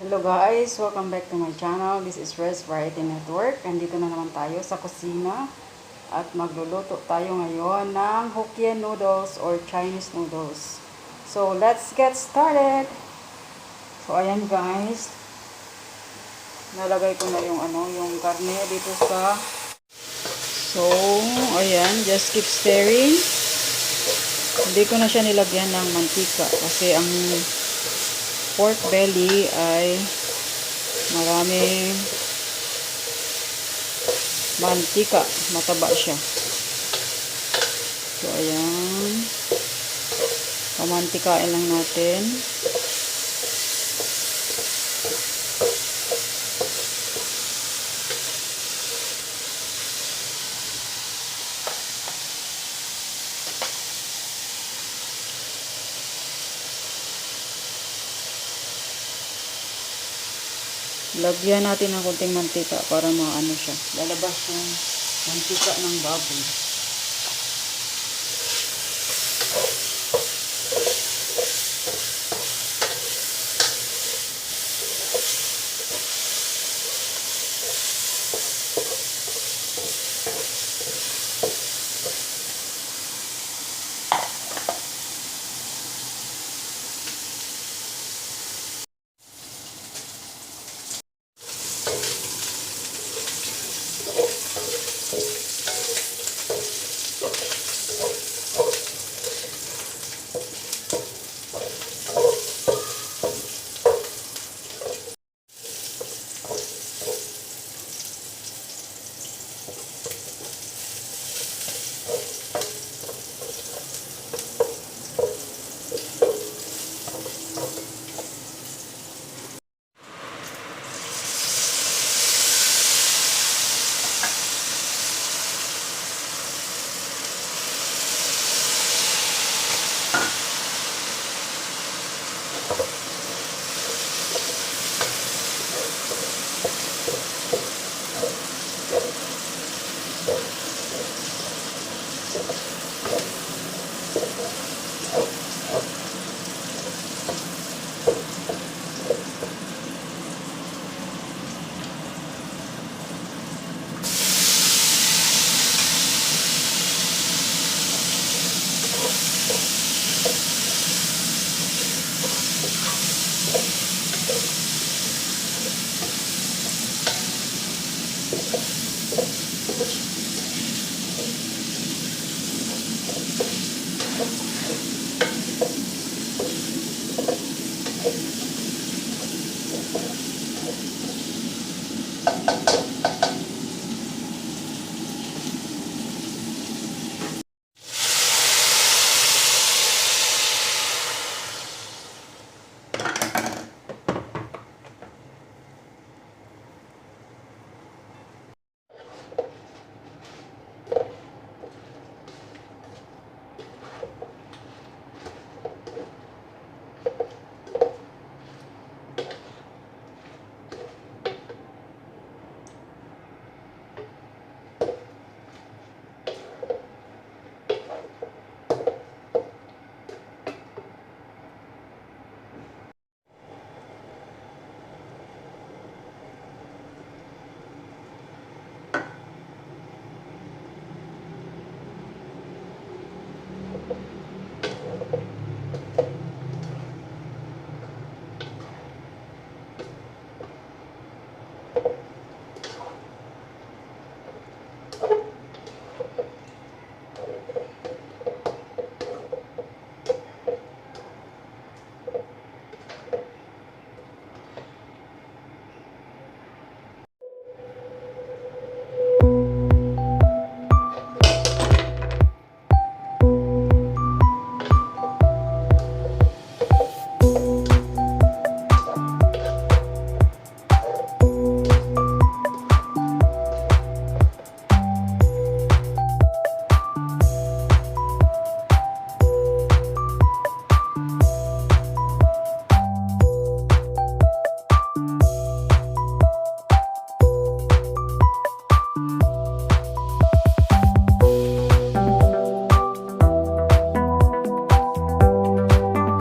Hello guys, welcome back to my channel. This is Res Variety Network. Andito na naman tayo sa kusina at magluluto tayo ngayon ng Hokkien noodles or Chinese noodles. So let's get started. So ayan guys, nalagay ko na yung yung karne dito sa. So ayan, just keep stirring. Hindi ko na siya nilagyan ng mantika kasi ang pork belly ay maraming mantika, mataba siya. So ayan, pamantikain lang natin. Lagyan natin ng konting mantika para maano siya. Lalabas yung mantika ng baboy.